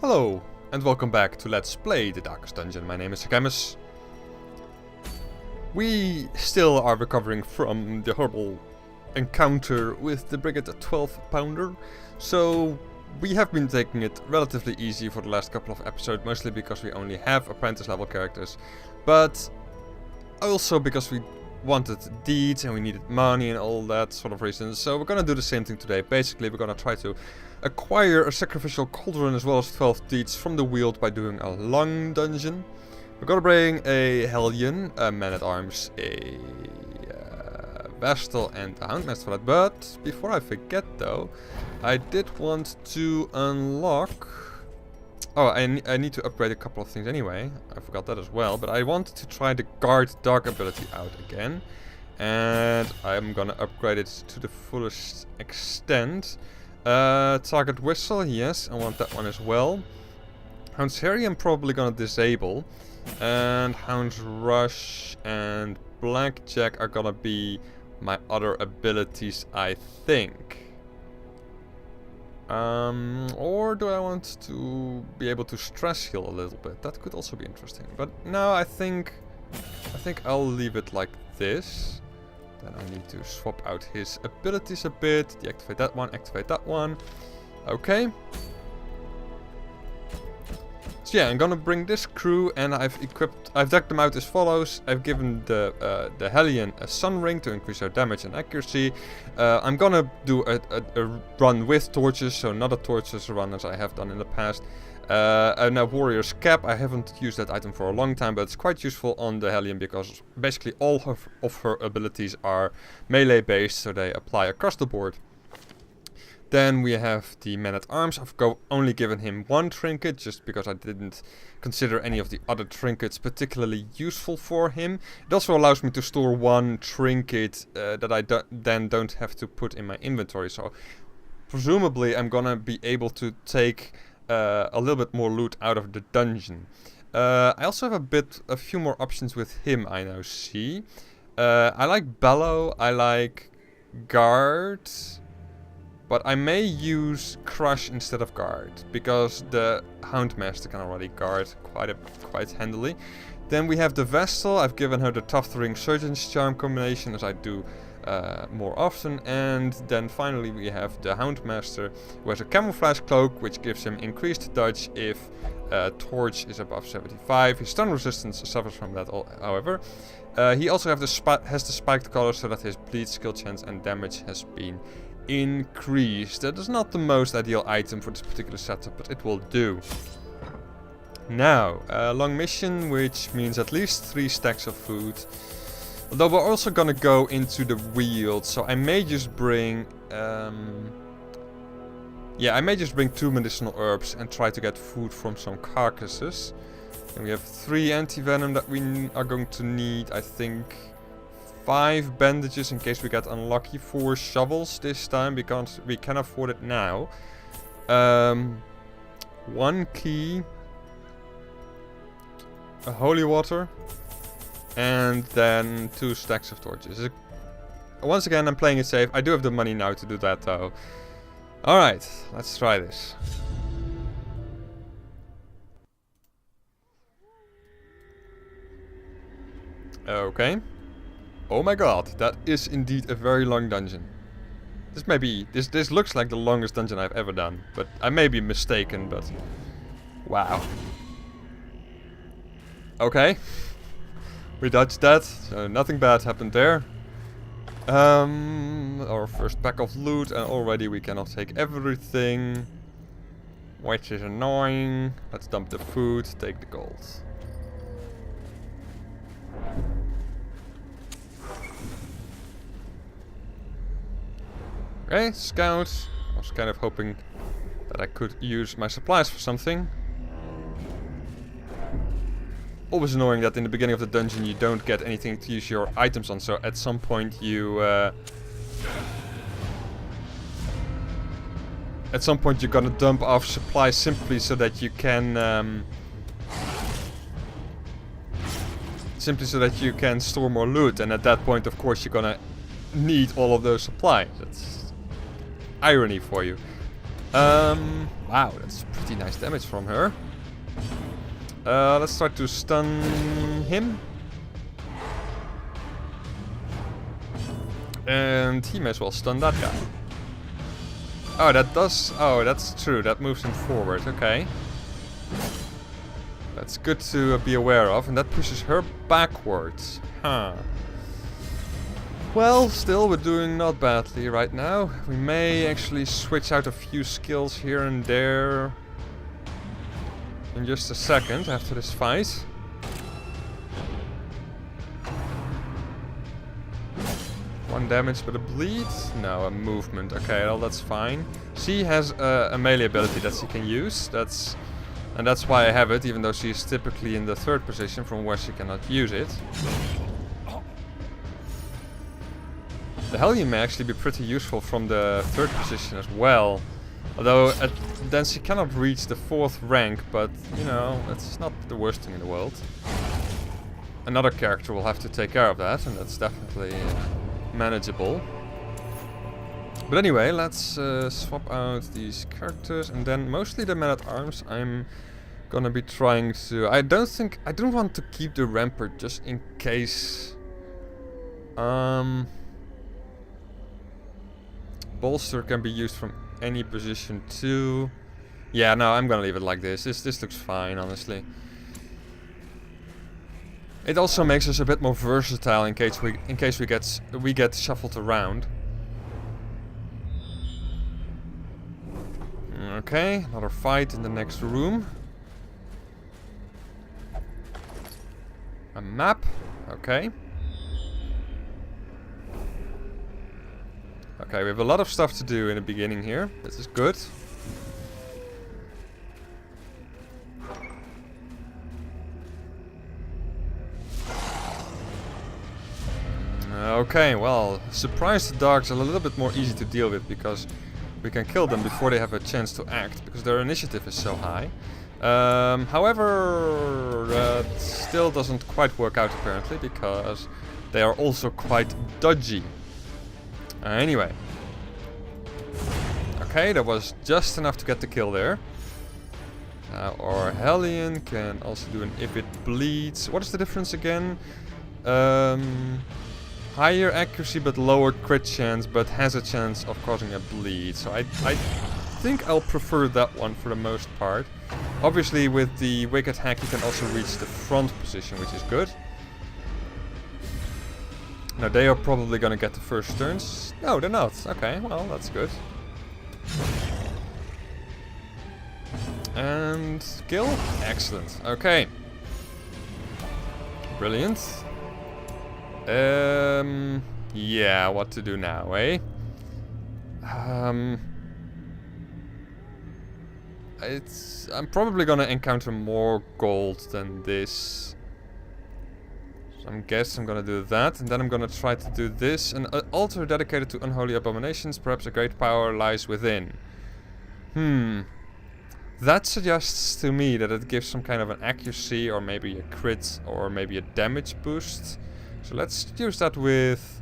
Hello, and welcome back to Let's Play the Darkest Dungeon. My name is Agamus. We still are recovering from the horrible encounter with the Brigade 12-pounder, so we have been taking it relatively easy for the last couple of episodes, mostly because we only have apprentice level characters, but also because we wanted deeds and we needed money and all that sort of reasons. So we're gonna do the same thing today. Basically, we're gonna try to acquire a sacrificial cauldron as well as 12 deeds from the Weald by doing a long dungeon. We're gonna bring a Hellion, a man-at-arms, a Vestal and a Houndmaster for that. But before I forget though, I did want to unlock... Oh, I need to upgrade a couple of things anyway. I forgot that as well. But I wanted to try the Guard Dark ability out again. And I'm gonna upgrade it to the fullest extent. Target Whistle, yes, I want that one as well. Hound's Harry I'm probably gonna disable. And Hound's Rush and Blackjack are gonna be my other abilities, I think. Or do I want to be able to stress heal a little bit? That could also be interesting. But no, I think I'll leave it like this. Then I need to swap out his abilities a bit. Deactivate that one, activate that one. Okay. So yeah, I'm gonna bring this crew and I've decked them out as follows. I've given the Hellion a Sun Ring to increase their damage and accuracy. I'm gonna do a run with torches, so not a torches run as I have done in the past. And a Warrior's Cap. I haven't used that item for a long time, but it's quite useful on the Hellion because basically all of her abilities are melee based, so they apply across the board. Then we have the Man-at-Arms. I've only given him one trinket, just because I didn't consider any of the other trinkets particularly useful for him. It also allows me to store one trinket that I then don't have to put in my inventory. So presumably I'm gonna be able to take a little bit more loot out of the dungeon. I also have a few more options with him, I now see. I like Bellow, I like Guard. But I may use Crush instead of Guard, because the Houndmaster can already guard quite handily. Then we have the Vestal. I've given her the Tuftering Surgeon's Charm combination, as I do more often. And then finally we have the Houndmaster, who has a Camouflage Cloak, which gives him increased dodge if Torch is above 75. His stun resistance suffers from that, however. He also has the Spiked Collar, so that his bleed skill chance and damage has been increased. That is not the most ideal item for this particular setup, but it will do. Now, long mission, which means at least 3 stacks of food. Although we're also gonna go into the Weald, so I may just bring... I may just bring 2 medicinal herbs and try to get food from some carcasses. And we have 3 anti-venom that we are going to need, I think. 5 bandages in case we get unlucky. 4 shovels this time because we can afford it now. 1 key. A holy water. And then 2 stacks of torches. Once again, I'm playing it safe. I do have the money now to do that though. Alright, let's try this. Okay. Oh my god, that is indeed a very long dungeon. This looks like the longest dungeon I've ever done, but I may be mistaken, but wow. Okay. We dodged that, so nothing bad happened there. Our first pack of loot, and already we cannot take everything, which is annoying. Let's dump the food, take the gold. Okay, scouts. I was kind of hoping that I could use my supplies for something. Always annoying that in the beginning of the dungeon you don't get anything to use your items on, so at some point you... at some point you're gonna dump off supplies simply so that you can... store more loot, and at that point of course you're gonna need all of those supplies. That's irony for you. Wow, that's pretty nice damage from her. Let's try to stun him. And he may as well stun that guy. Oh, that does... Oh, that's true. That moves him forward. Okay. That's good to be aware of. And that pushes her backwards. Huh. Well, still, we're doing not badly right now. We may actually switch out a few skills here and there in just a second after this fight. One damage but a bleed? No, a movement. Okay, well that's fine. She has a melee ability that she can use. And that's why I have it, even though she is typically in the third position from where she cannot use it. The Hellion may actually be pretty useful from the third position as well. Although then she cannot reach the 4th rank, but you know, that's not the worst thing in the world. Another character will have to take care of that, and that's definitely manageable. But anyway, let's swap out these characters, and then mostly the man-at-arms I'm gonna be trying to... I don't want to keep the Rampart just in case... Bolster can be used from any position too. Yeah, no, I'm gonna leave it like this. This looks fine, honestly. It also makes us a bit more versatile in case we get shuffled around. Okay, another fight in the next room. A map. Okay. Okay, we have a lot of stuff to do in the beginning here. This is good. Okay, well, surprise the dogs are a little bit more easy to deal with because we can kill them before they have a chance to act, because their initiative is so high. However, that still doesn't quite work out apparently, because they are also quite dodgy. Anyway. Okay, that was just enough to get the kill there. Our Hellion can also do an if it bleeds. What is the difference again? Higher accuracy but lower crit chance, but has a chance of causing a bleed. So I think I'll prefer that one for the most part. Obviously with the Wicked Hack you can also reach the front position, which is good. Now they are probably gonna get the first turns. No, they're not. Okay, well that's good. And kill? Excellent. Okay. Brilliant. Yeah, what to do now, eh? I'm probably gonna encounter more gold than this. So I guess I'm gonna do that, and then I'm gonna try to do this. An altar dedicated to unholy abominations, perhaps a great power lies within. That suggests to me that it gives some kind of an accuracy, or maybe a crit, or maybe a damage boost. So let's use that with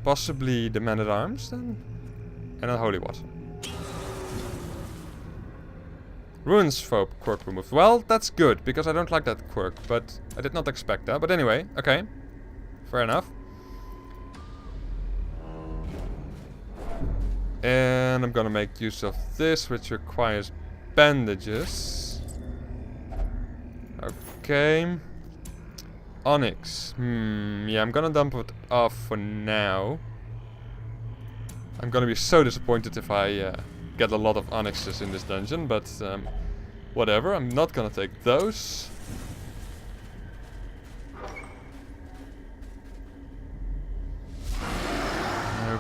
possibly the man-at-arms then, and a holy water. Ruins foe quirk removed. Well, that's good, because I don't like that quirk, but I did not expect that. But anyway, okay. Fair enough. And I'm gonna make use of this, which requires bandages. Okay. Onyx. Yeah, I'm gonna dump it off for now. I'm gonna be so disappointed if I get a lot of onyxes in this dungeon, but whatever, I'm not gonna take those.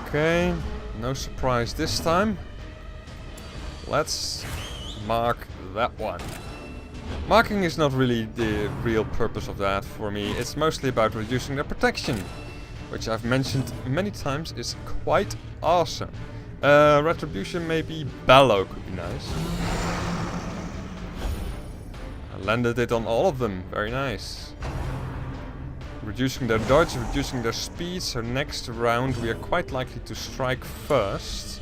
Okay, no surprise this time. Let's mark that one. Marking is not really the real purpose of that for me. It's mostly about reducing their protection, which I've mentioned many times is quite awesome. Retribution, maybe Bellow could be nice. I landed it on all of them, very nice. Reducing their dodge, reducing their speed, so next round we are quite likely to strike first.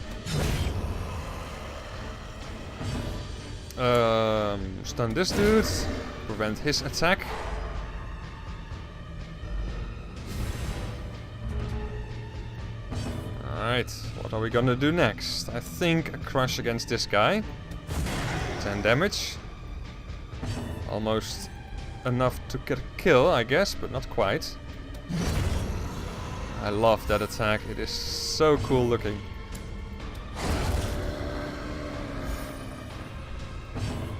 Stun this dude. Prevent his attack. Alright, what are we gonna do next? I think a crush against this guy. 10 damage. Almost enough to get a kill, I guess, but not quite. I love that attack. It is so cool looking.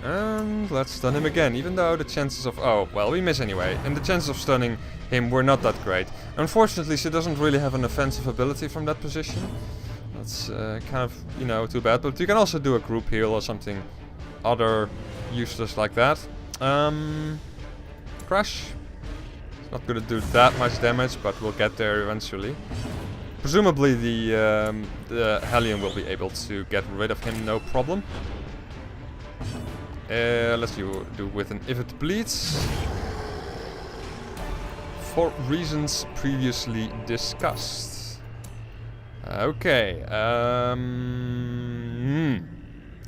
And let's stun him again, even though the chances of... Oh, well, we miss anyway. And the chances of stunning him were not that great. Unfortunately, she doesn't really have an offensive ability from that position. That's kind of, you know, too bad. But you can also do a group heal or something other useless like that. Crush. It's not going to do that much damage, but we'll get there eventually. Presumably the Hellion will be able to get rid of him, no problem. Let's do with an if it bleeds. For reasons previously discussed. Okay.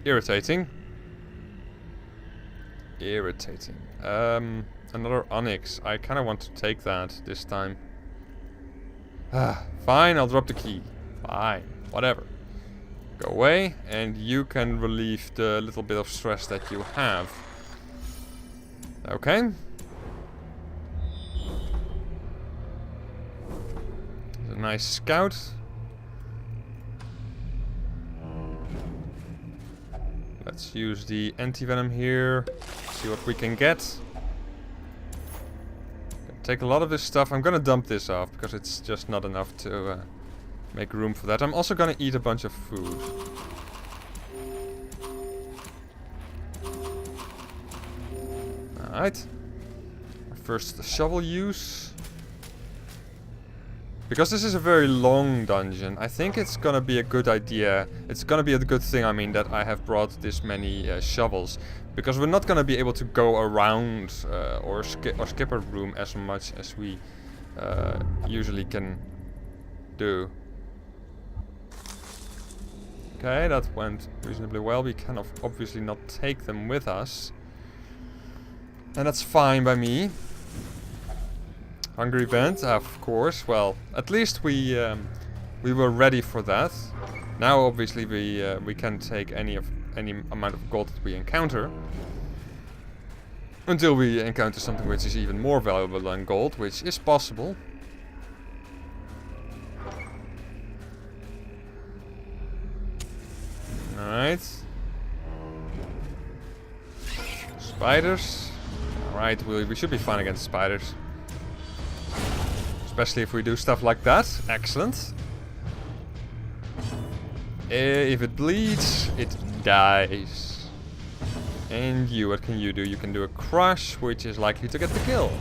Irritating. Irritating. Another Onyx. I kind of want to take that this time. Fine, I'll drop the key. Fine, whatever. Go away, and you can relieve the little bit of stress that you have. Okay. There's a nice scout. Let's use the anti-venom here. See what we can get. Take a lot of this stuff. I'm gonna dump this off because it's just not enough to make room for that. I'm also gonna eat a bunch of food. Alright. First shovel use. Because this is a very long dungeon, I think it's gonna be a good idea. It's gonna be a good thing, I mean, that I have brought this many shovels. Because we're not gonna be able to go around or skip a room as much as we usually can do. Okay, that went reasonably well. We can obviously not take them with us. And that's fine by me. Hungry Band, of course. Well, at least we were ready for that. Now, obviously, we can take any amount of gold that we encounter. Until we encounter something which is even more valuable than gold, which is possible. Alright. Spiders. Alright, we should be fine against spiders. Especially if we do stuff like that. Excellent. If it bleeds, it dies. And you, what can you do? You can do a crush, which is likely to get the kill.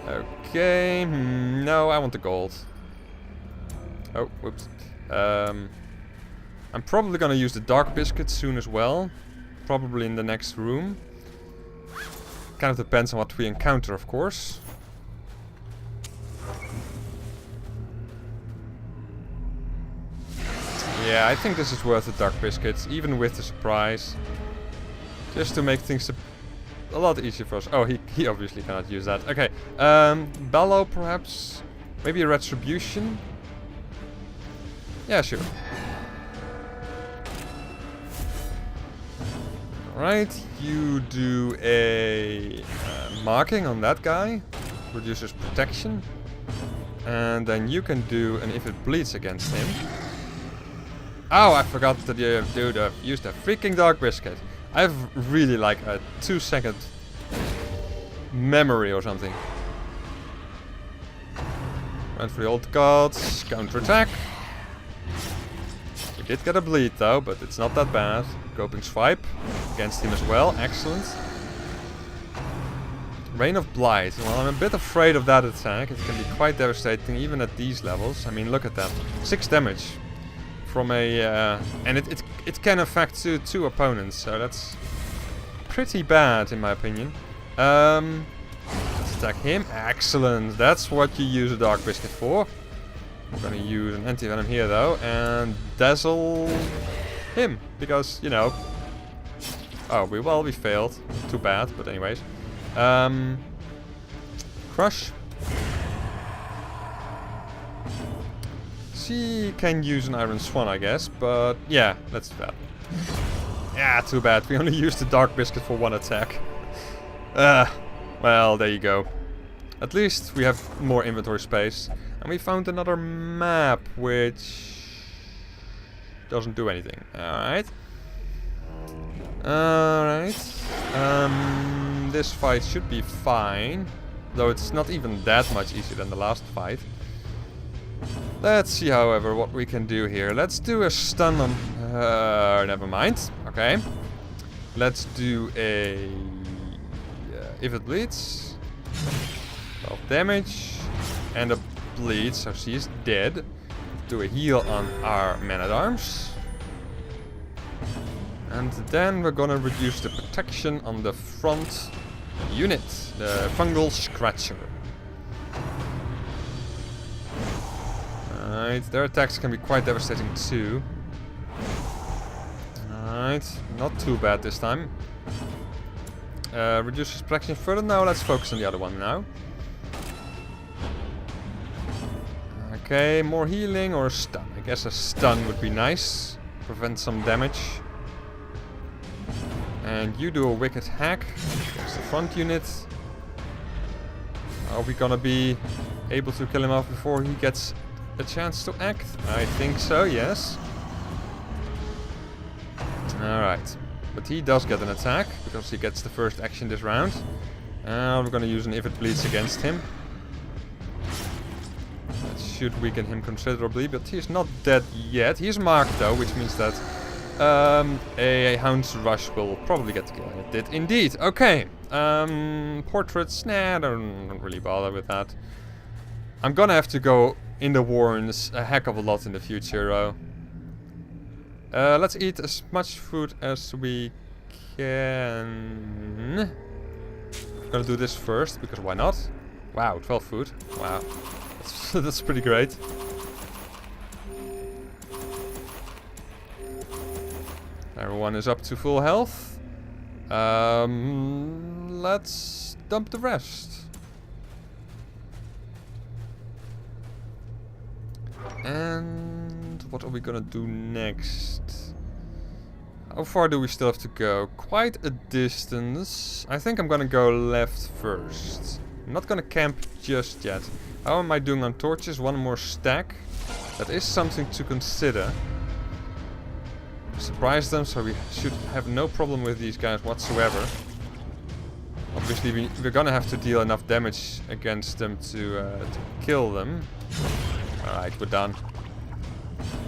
Okay, no, I want the gold. Oh, whoops. I'm probably gonna use the dark biscuit soon as well. Probably in the next room. Kind of depends on what we encounter, of course. Yeah, I think this is worth the dark biscuits, even with the surprise. Just to make things a lot easier for us. Oh, he obviously cannot use that. Okay, Bellow perhaps? Maybe a retribution? Yeah, sure. Alright, you do a marking on that guy. Reduces protection. And then you can do an if it bleeds against him. Oh, I forgot that you used a freaking dark biscuit. I have really like a 2-second memory or something. Went for the old gods, counterattack. We did get a bleed though, but it's not that bad. Coping swipe against him as well, excellent. Rain of Blight. Well, I'm a bit afraid of that attack. It can be quite devastating even at these levels. I mean, look at that. 6 damage. From a and it can affect two opponents, so that's pretty bad in my opinion. Let's attack him. Excellent. That's what you use a dark biscuit for. I'm gonna use an anti-venom here though, and dazzle. him. Because, you know... Oh, we failed. Too bad, but anyways. Crush. She can use an Iron Swan, I guess, but yeah, let's do that. Yeah, too bad. We only used the Dark Biscuit for one attack. Well, there you go. At least we have more inventory space. And we found another map, which doesn't do anything. Alright. Alright. This fight should be fine. Though it's not even that much easier than the last fight. Let's see, however, what we can do here. Let's do a stun on... never mind. Okay. Let's do a... if it bleeds... 12 damage. And a bleed, so she is dead. Do a heal on our man-at-arms. And then we're gonna reduce the protection on the front unit. The Fungal Scratcher. Alright, their attacks can be quite devastating too. Alright, not too bad this time. Reduces protection further. Now let's focus on the other one now. Okay, more healing or a stun. I guess a stun would be nice. Prevent some damage. And you do a wicked hack against the front unit. Are we gonna be able to kill him off before he gets a chance to act? I think so, yes. Alright. But he does get an attack, because he gets the first action this round. And we're gonna use an If It Bleeds against him. That should weaken him considerably, but he's not dead yet. He's marked though, which means that a Hound's Rush will probably get the kill. It did indeed. Okay. Portraits, nah, don't really bother with that. I'm gonna have to go in the Warrens a heck of a lot in the future, though. Let's eat as much food as we can. I'm gonna do this first, because why not? Wow, 12 food. Wow. That's pretty great. Everyone is up to full health. Let's dump the rest. And what are we gonna do next? How far do we still have to go? Quite a distance. I think I'm gonna go left first. I'm not gonna camp just yet. How am I doing on torches? One more stack. That is something to consider. Surprise them, so we should have no problem with these guys whatsoever. Obviously, we're gonna have to deal enough damage against them to kill them. Alright, we're done.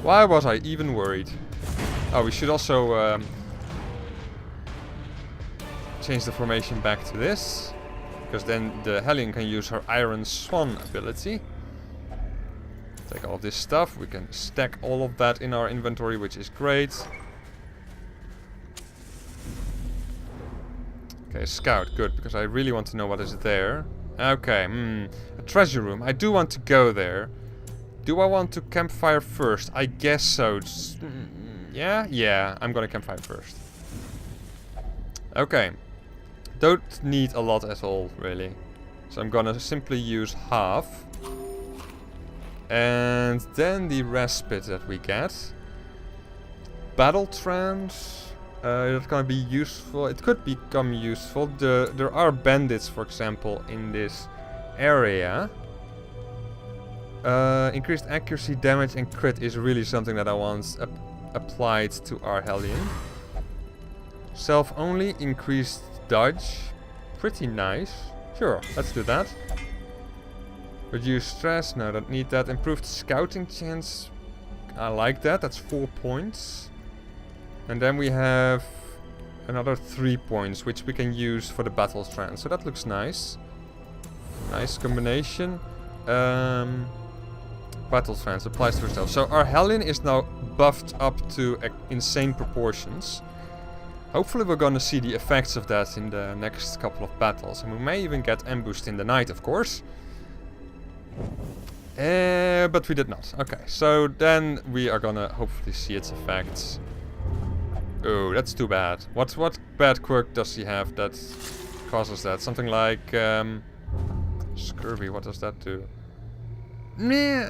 Why was I even worried? Oh, we should also change the formation back to this. Because then the Hellion can use her Iron Swan ability. Take all of this stuff. We can stack all of that in our inventory, which is great. Okay, scout. Good, because I really want to know what is there. Okay, a treasure room. I do want to go there. Do I want to campfire first? I guess so. Yeah? Yeah, I'm gonna campfire first. Okay. Don't need a lot at all, really. So I'm gonna simply use half. And then the respite that we get. Battle trance. That's gonna be useful. It could become useful. There are bandits, for example, in this area. Increased accuracy, damage and crit is really something that I want applied to our Hellion. Self only, increased dodge. Pretty nice. Sure, let's do that. Reduce stress, no, don't need that. Improved scouting chance. I like that, that's 4 points. And then we have another 3 points, which we can use for the battle trance. So that looks nice. Nice combination. Battle trance applies to herself. So our Hellion is now buffed up to insane proportions. Hopefully we're gonna see the effects of that in the next couple of battles. And we may even get ambushed in the night, of course. But we did not. Okay, so then we are gonna hopefully see its effects. Oh, that's too bad. What bad quirk does he have that causes that? Something like scurvy. What does that do? Meh,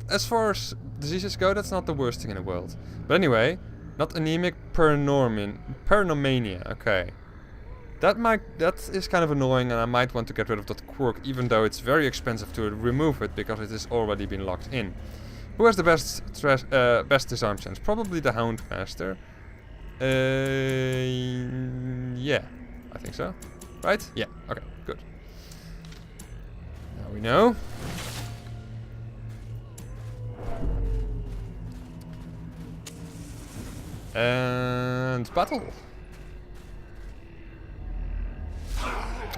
as far as diseases go, that's not the worst thing in the world. But anyway, not anemic, paranomania. Okay. That is kind of annoying, and I might want to get rid of that quirk, even though it's very expensive to remove it because it has already been locked in. Who has the best disarm chance? Probably the Houndmaster. Yeah, I think so. Right? Yeah. Okay. Good. Now we know. And battle.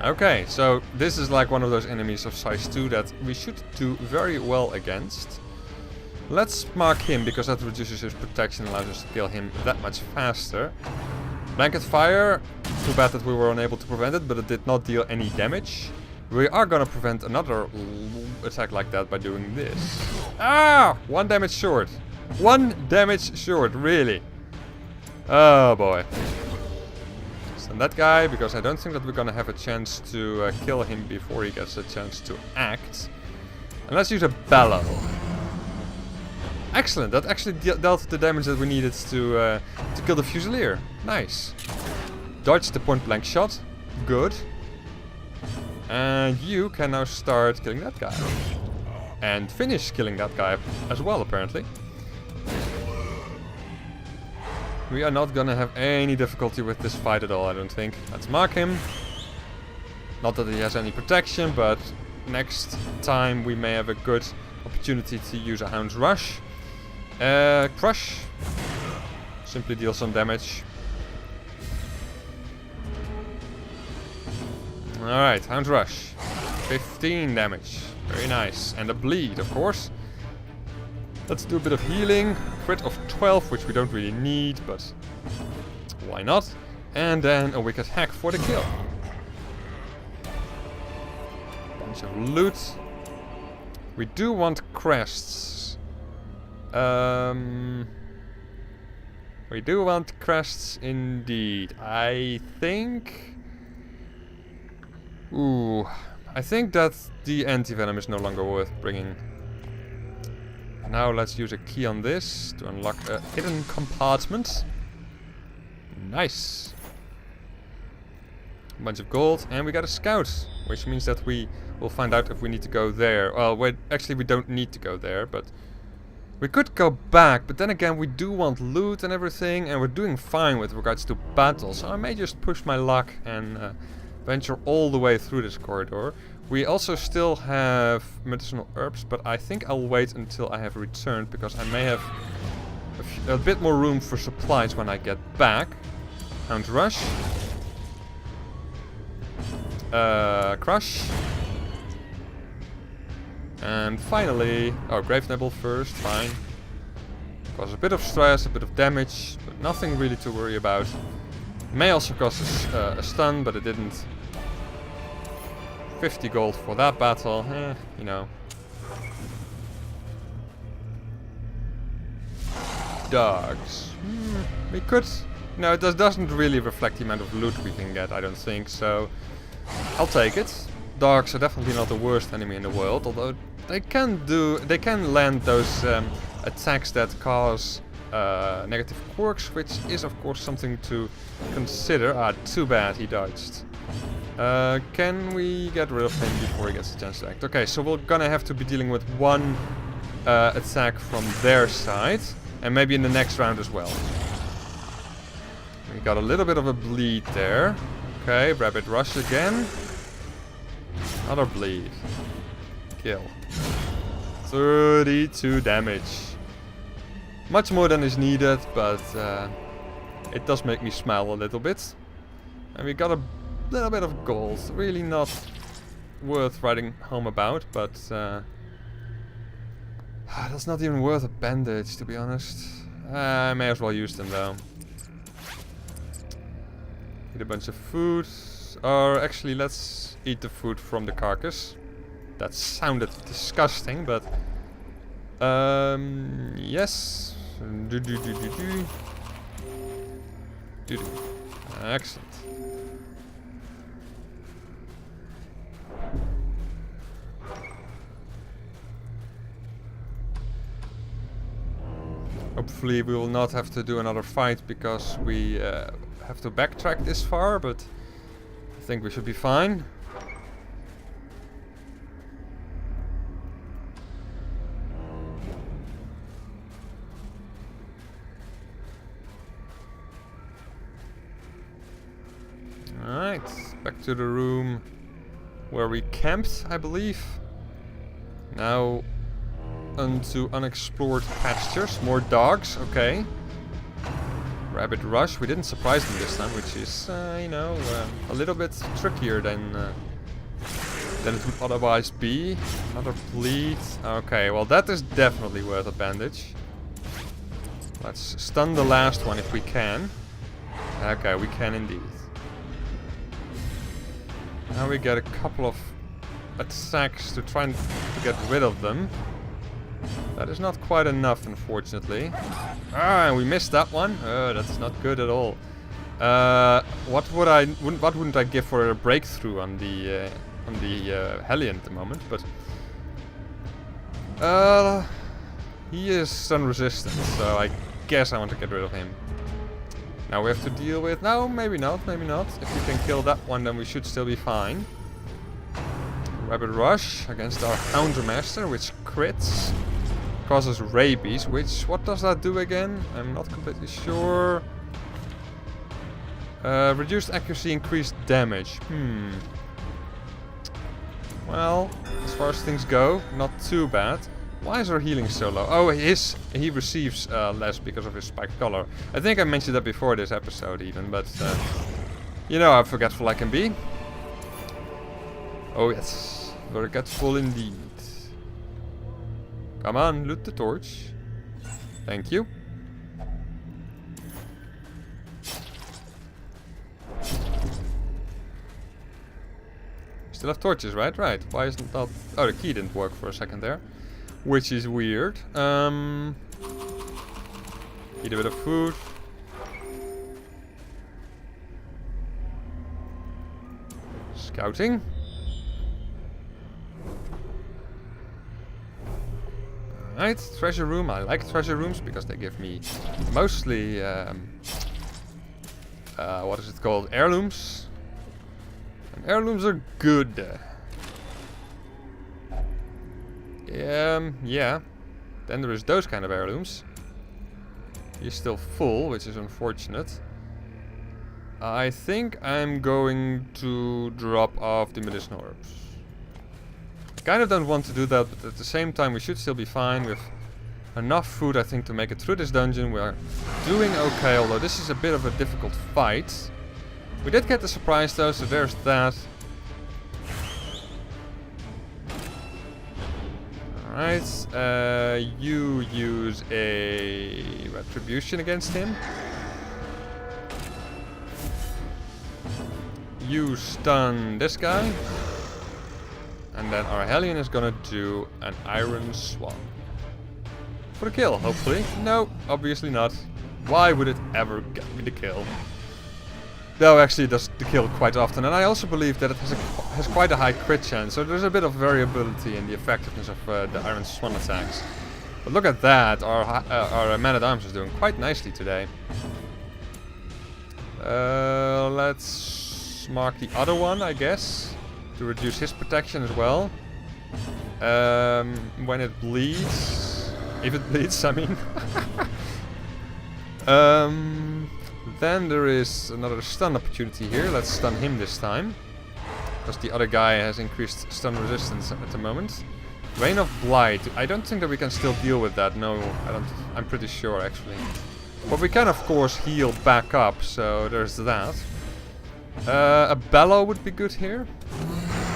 Okay, so this is like one of those enemies of size 2 that we should do very well against. Let's mark him because that reduces his protection and allows us to kill him that much faster. Blanket fire. Too bad that we were unable to prevent it, but it did not deal any damage. We are gonna prevent another attack like that by doing this. Ah! 1 damage short. 1 damage short, really. Oh boy. Send that guy, because I don't think that we're gonna have a chance to kill him before he gets a chance to act. And let's use a bellow. Excellent, that actually dealt the damage that we needed to kill the Fusilier. Nice. Dodge the point blank shot. Good. And you can now start killing that guy. And finish killing that guy as well, apparently. We are not gonna have any difficulty with this fight at all, I don't think. Let's mark him. Not that he has any protection, but next time we may have a good opportunity to use a Hound's Rush. Crush. Simply deal some damage. Alright, Hound's Rush. 15 damage. Very nice. And a bleed, of course. Let's do a bit of healing. Crit of 12, which we don't really need, but why not? And then a wicked hack for the kill. Bunch of loot. We do want crests. We do want crests indeed. I think... Ooh. I think that the anti-venom is no longer worth bringing. Now let's use a key on this to unlock a hidden compartment. Nice. A bunch of gold, and we got a scout, which means that we will find out if we need to go there. Well, wait, actually we don't need to go there, but we could go back, but then again we do want loot and everything, and we're doing fine with regards to battle, so I may just push my luck and venture all the way through this corridor. We also still have medicinal herbs, but I think I'll wait until I have returned, because I may have a bit more room for supplies when I get back. Hound Rush. Crush. And finally... Oh, Grave Nibble first, fine. Cause a bit of stress, a bit of damage, but nothing really to worry about. May also cause a stun, but it didn't. 50 gold for that battle, you know. Dogs. We could... No, it doesn't really reflect the amount of loot we can get, I don't think, so... I'll take it. Dogs are definitely not the worst enemy in the world, although they can land those attacks that cause negative quirks, which is of course something to consider. Ah, too bad he dodged. Can we get rid of him before he gets a chance to act? Okay, so we're gonna have to be dealing with one attack from their side, and maybe in the next round as well. We got a little bit of a bleed there. Okay, Rabbit Rush again. Another bleed. Kill. 32 damage. Much more than is needed, but it does make me smile a little bit. And we got a little bit of gold. Really not worth writing home about, but that's not even worth a bandage, to be honest. I may as well use them though. Eat a bunch of food. Or actually, let's eat the food from the carcass. That sounded disgusting, but yes. You do. Excellent. Hopefully we will not have to do another fight because we have to backtrack this far, but I think we should be fine. Alright, back to the room where we camped, I believe. Now onto unexplored pastures, more dogs, okay. Rabbit rush, we didn't surprise them this time, which is, you know, a little bit trickier than it would otherwise be. Another bleed, okay, well that is definitely worth a bandage. Let's stun the last one if we can. Okay, we can indeed. Now we get a couple of attacks to try and get rid of them. That is not quite enough, unfortunately. Ah, we missed that one. That's not good at all. What wouldn't I give for a breakthrough on the Hellion at the moment? But he is stun resistant, so I guess I want to get rid of him. Now we have to deal with... No, maybe not, maybe not. If we can kill that one, then we should still be fine. Rabbit Rush against our Houndmaster, which crits. Causes rabies, which... What does that do again? I'm not completely sure. Reduced accuracy, increased damage. Well, as far as things go, not too bad. Why is our healing so low? Oh, he receives less because of his spiked collar. I think I mentioned that before this episode even, but you know how forgetful I can be. Oh yes, forgetful indeed. Come on, loot the torch. Thank you. Still have torches, right? Right. Why isn't that... Oh, the key didn't work for a second there. Which is weird. Eat a bit of food. Scouting. Alright, treasure room. I like treasure rooms because they give me mostly, what is it called? Heirlooms. And heirlooms are good. Yeah. Then there is those kind of heirlooms. He's still full, which is unfortunate. I think I'm going to drop off the medicinal herbs. I kind of don't want to do that, but at the same time we should still be fine with enough food, I think, to make it through this dungeon. We are doing okay, although this is a bit of a difficult fight. We did get the surprise though, so there's that. Alright, you use a retribution against him. You stun this guy. And then our Hellion is gonna do an Iron Swan. For the kill, hopefully. No, obviously not. Why would it ever get me the kill? Though actually it does the kill quite often, and I also believe that it has quite a high crit chance, so there's a bit of variability in the effectiveness of the Iron Swan attacks. But look at that, our man-at-arms is doing quite nicely today. Let's mark the other one, I guess, to reduce his protection as well. When it bleeds, if it bleeds, I mean. Then there is another stun opportunity here. Let's stun him this time, because the other guy has increased stun resistance at the moment. Rain of Blight. I don't think that we can still deal with that. No, I don't. I'm pretty sure actually. But we can of course heal back up, so there's that. A bellow would be good here.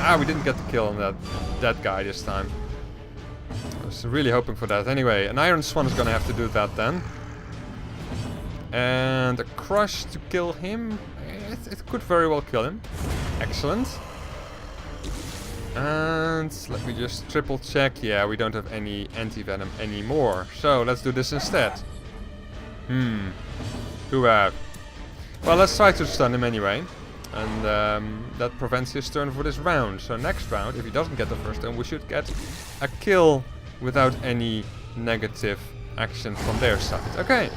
Ah, we didn't get the kill on that guy this time. I was really hoping for that. Anyway, an Iron Swan is gonna have to do that then. And a crush to kill him. It could very well kill him. Excellent. And let me just triple check. Yeah, we don't have any anti-venom anymore. So let's do this instead. Too bad. Well, let's try to stun him anyway. And that prevents his turn for this round. So next round, if he doesn't get the first turn, we should get a kill without any negative action from their side. Okay.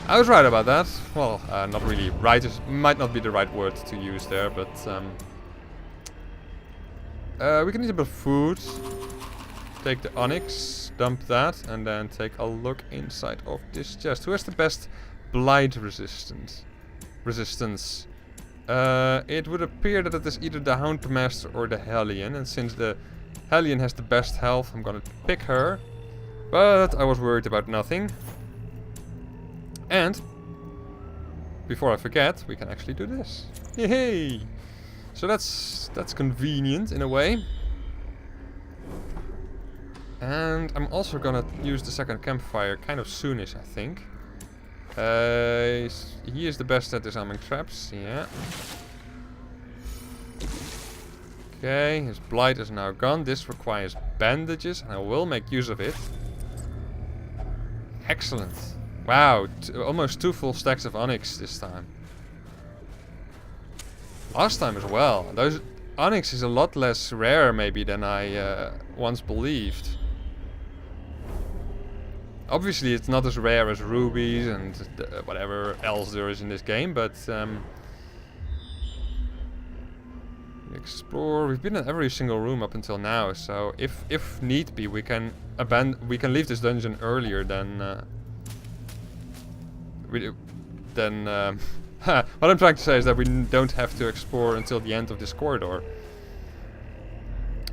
I was right about that. Well, not really right. It might not be the right word to use there, but we can eat a bit of food. Take the onyx, dump that, and then take a look inside of this chest. Who has the best blight resistance? It would appear that it is either the Houndmaster or the Hellion, and since the Hellion has the best health, I'm gonna pick her. But I was worried about nothing. And before I forget, we can actually do this. Yay! So that's convenient in a way. And I'm also gonna use the second campfire kind of soonish, I think. He is the best at disarming traps, yeah. Okay, his blight is now gone. This requires bandages, and I will make use of it. Excellent. Wow, almost 2 full stacks of onyx this time. Last time as well. Those onyx is a lot less rare maybe than I once believed. Obviously it's not as rare as rubies and whatever else there is in this game, but explore. We've been in every single room up until now, so if need be, we can leave this dungeon earlier than what I'm trying to say is that we don't have to explore until the end of this corridor,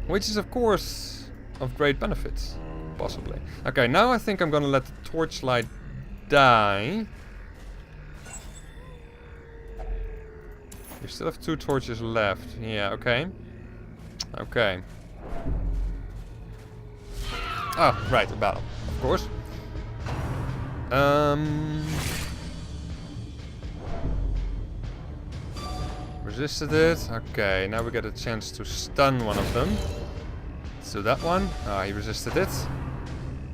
which is of course of great benefit, possibly. Okay, now I think I'm gonna let the torchlight die. We still have 2 torches left. Yeah, okay. Okay. Ah, right, a battle, of course. Resisted it. Okay, now we get a chance to stun one of them. So that one. Ah, he resisted it.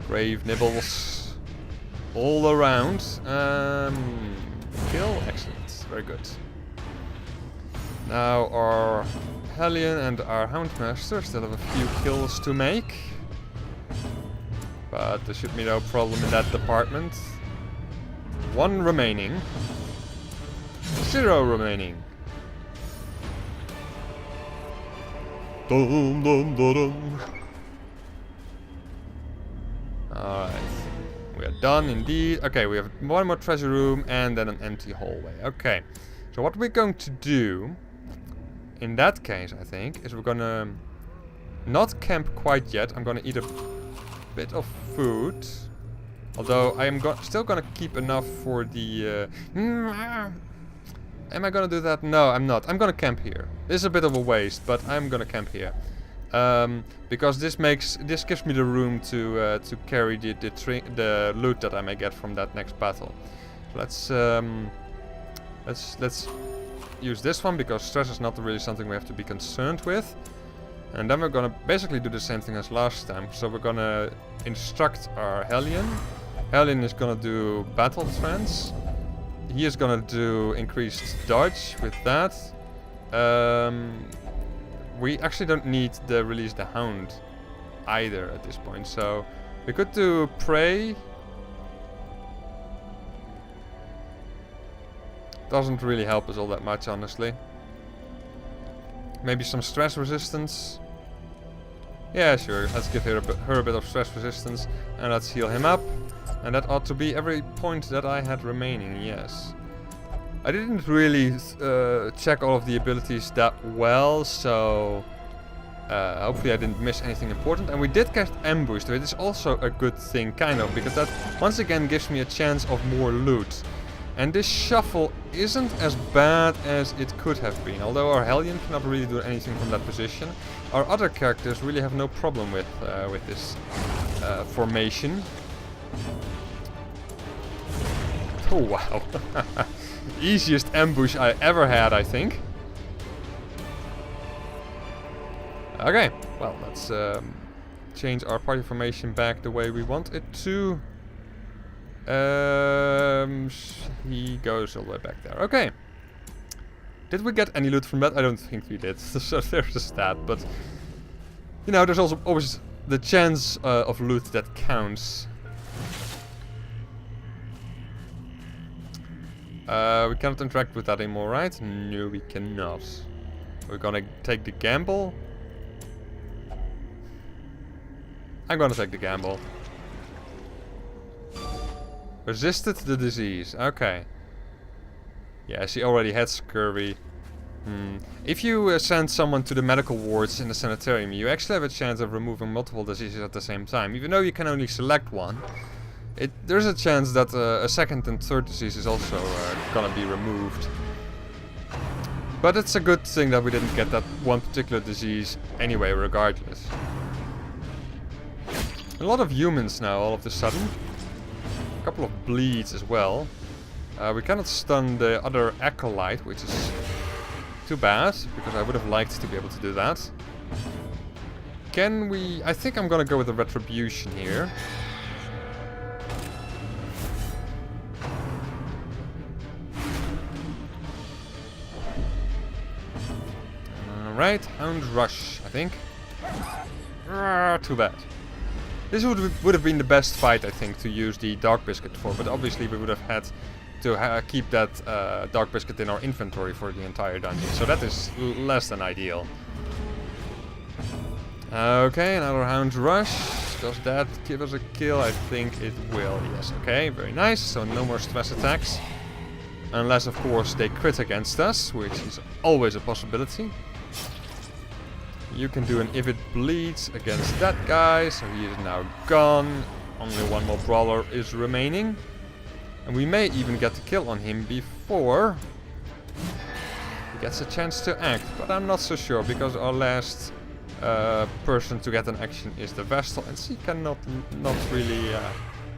Grave nibbles all around. Kill. Excellent. Very good. Now our Hellion and our Houndmaster still have a few kills to make. But there should be no problem in that department. 1 remaining. 0 remaining. Dum, dum, dum, dum. Alright. We are done indeed. Okay, we have 1 more treasure room and then an empty hallway. Okay. So what we're going to do in that case, I think, is we're gonna not camp quite yet. I'm gonna eat a bit of food. Although I am still gonna keep enough for the... Am I gonna do that? No, I'm not. I'm gonna camp here. This is a bit of a waste, but I'm gonna camp here. Because this gives me the room to carry the loot that I may get from that next battle. Let's use this one because stress is not really something we have to be concerned with. And then we're gonna basically do the same thing as last time. So we're gonna instruct our Hellion. Hellion is gonna do battle trance. He is gonna do increased dodge with that. We actually don't need to release the Hound either at this point. So we could do Prey. Doesn't really help us all that much, honestly. Maybe some stress resistance. Yeah, sure. Let's give her a bit of stress resistance. And let's heal him up. And that ought to be every point that I had remaining, yes. I didn't really check all of the abilities that well, so... hopefully I didn't miss anything important. And we did get ambushed, which is also a good thing, kind of. Because that, once again, gives me a chance of more loot. And this shuffle isn't as bad as it could have been. Although our Hellion cannot really do anything from that position. Our other characters really have no problem with this formation. Oh wow. Easiest ambush I ever had, I think. Okay, well, let's change our party formation back the way we want it to. He goes all the way back there. Okay. Did we get any loot from that? I don't think we did. So there's a stat, but you know, there's also always the chance of loot that counts. We cannot interact with that anymore, right? No, we cannot. We're gonna take the gamble. I'm gonna take the gamble. Resisted the disease. Okay. Yeah, she already had scurvy. If you send someone to the medical wards in the sanitarium, you actually have a chance of removing multiple diseases at the same time. Even though you can only select one, there's a chance that a second and third disease is also gonna be removed. But it's a good thing that we didn't get that one particular disease anyway, regardless. A lot of humans now, all of a sudden. A couple of bleeds as well. We cannot stun the other acolyte, which is too bad, because I would have liked to be able to do that. Can we... I think I'm gonna go with the retribution here. Alright, Hound Rush, I think. Too bad. This would have been the best fight, I think, to use the Dark Biscuit for, but obviously we would have had to keep that Dark Biscuit in our inventory for the entire dungeon, so that is less than ideal. Okay, another Hound Rush. Does that give us a kill? I think it will, yes. Okay, very nice, so no more stress attacks. Unless, of course, they crit against us, which is always a possibility. You can do an if it bleeds against that guy, so he is now gone. Only one more brawler is remaining. And we may even get the kill on him before he gets a chance to act. But I'm not so sure, because our last person to get an action is the Vestal, and she cannot really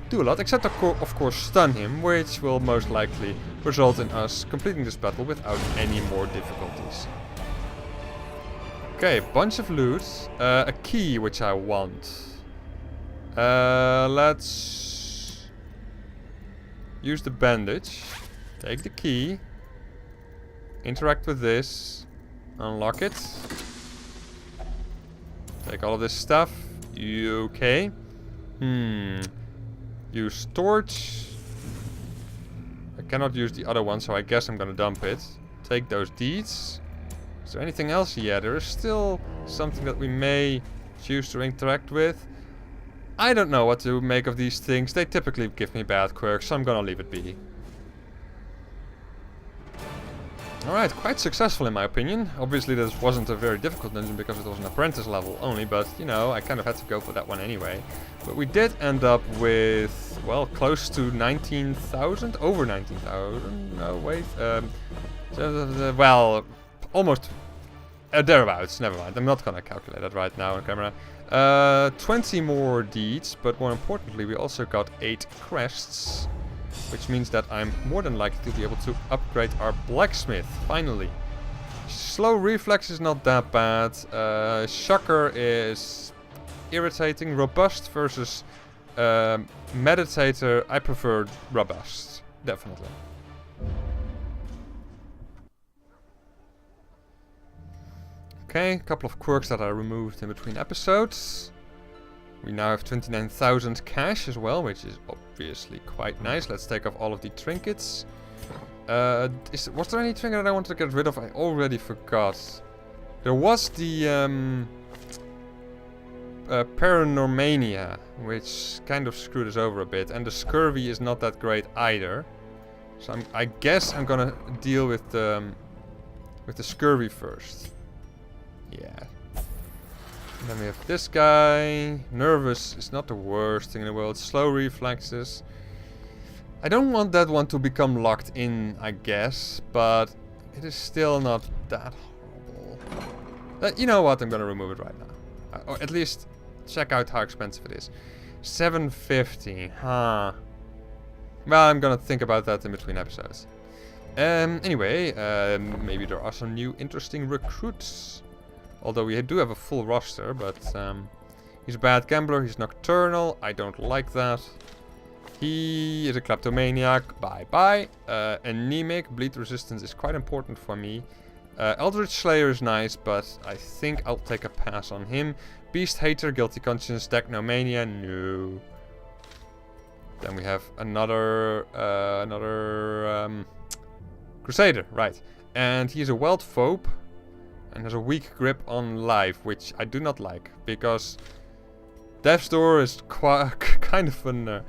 do a lot, except of course stun him, which will most likely result in us completing this battle without any more difficulties. Okay, bunch of loot. A key, which I want. Let's use the bandage. Take the key. Interact with this. Unlock it. Take all of this stuff. Okay. Use torch. I cannot use the other one, so I guess I'm gonna dump it. Take those deeds. Is there anything else? Yeah, there is still something that we may choose to interact with. I don't know what to make of these things. They typically give me bad quirks, so I'm gonna leave it be. Alright, quite successful in my opinion. Obviously this wasn't a very difficult dungeon because it was an apprentice level only, but you know, I kind of had to go for that one anyway. But we did end up with, well, close to 19,000? Over 19,000? No, wait. Well, almost thereabouts. Never mind. I'm not gonna calculate that right now on camera. 20 more deeds, but more importantly, we also got 8 crests, which means that I'm more than likely to be able to upgrade our blacksmith. Finally, slow reflex is not that bad. Shocker is irritating. Robust versus meditator. I prefer robust, definitely. Okay, a couple of quirks that I removed in between episodes. We now have 29,000 cash as well, which is obviously quite nice. Let's take off all of the trinkets. Was there any trinket that I wanted to get rid of? I already forgot. There was the Paranormania, which kind of screwed us over a bit. And the scurvy is not that great either. So I guess I'm gonna deal with the scurvy first. Yeah. And then we have this guy. Nervous is not the worst thing in the world. Slow reflexes. I don't want that one to become locked in, I guess. But it is still not that horrible. You know what? I'm gonna remove it right now. Or at least check out how expensive it is. 750. Huh. Well, I'm gonna think about that in between episodes. Anyway, maybe there are some new interesting recruits. Although we do have a full roster, but he's a bad gambler, he's nocturnal, I don't like that. He is a kleptomaniac. Bye-bye. Anemic. Bleed resistance is quite important for me. Eldritch Slayer is nice, but I think I'll take a pass on him. Beast Hater, Guilty Conscience, Technomania, no. Then we have another Crusader, right. And he's a Wild Phobe and has a weak grip on life, which I do not like, because Death's Door is kind of an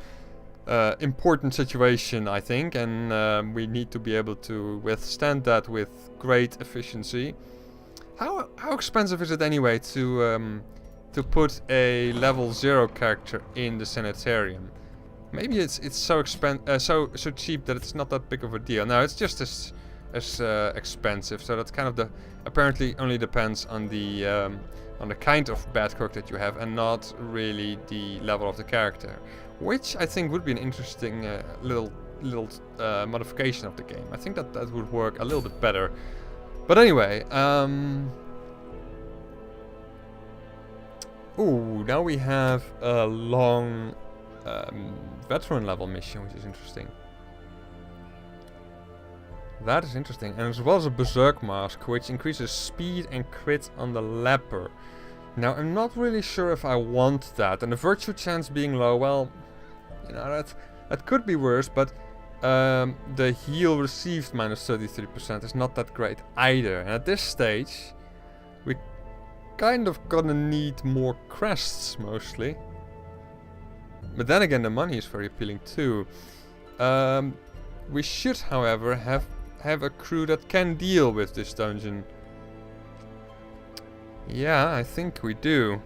important situation, I think, and we need to be able to withstand that with great efficiency. How expensive is it anyway to put a level 0 character in the sanitarium? Maybe it's so cheap that it's not that big of a deal. No, it's just as expensive. So that's kind of apparently only depends on the kind of bad cook that you have, and not really the level of the character, which I think would be an interesting little modification of the game. I think that would work a little bit better. But anyway, ooh, now we have a long veteran level mission, which is interesting. That is interesting, and as well as a Berserk Mask, which increases speed and crit on the leper. Now, I'm not really sure if I want that, and the virtue chance being low, well, you know, that could be worse, but the heal received minus 33% is not that great either. And at this stage, we kind of gonna need more crests, mostly. But then again, the money is very appealing too. We should, however, have a crew that can deal with this dungeon. Yeah, I think we do.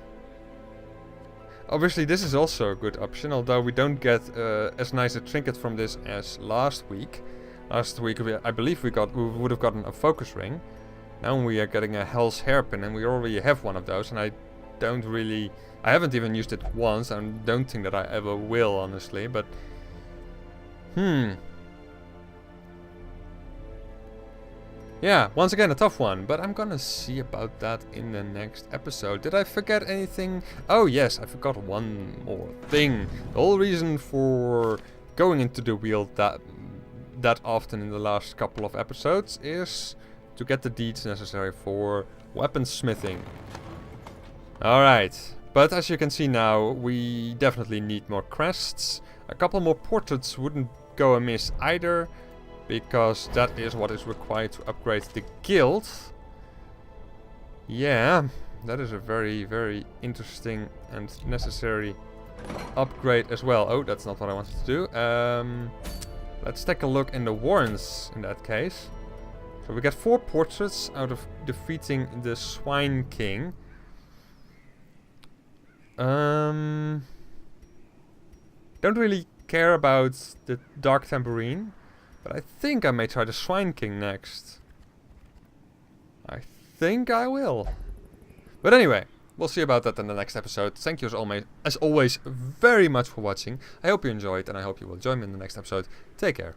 Obviously, this is also a good option, although we don't get as nice a trinket from this as last week. Last week, I believe we would have gotten a focus ring. Now we are getting a Hell's Hairpin, and we already have one of those, and I haven't even used it once, and don't think that I ever will, honestly, but... Yeah, once again a tough one, but I'm gonna see about that in the next episode. Did I forget anything? Oh yes, I forgot one more thing. The whole reason for going into the wheel that often in the last couple of episodes is to get the deeds necessary for weaponsmithing. Alright, but as you can see now, we definitely need more crests. A couple more portraits wouldn't go amiss either, because that is what is required to upgrade the guild. Yeah, that is a very, very interesting and necessary upgrade as well. Oh, that's not what I wanted to do. Let's take a look in the warrants in that case. So we get 4 portraits out of defeating the Swine King. Don't really care about the Dark Tambourine, but I think I may try the Swine King next. I think I will. But anyway, we'll see about that in the next episode. Thank you as always very much for watching. I hope you enjoyed, and I hope you will join me in the next episode. Take care.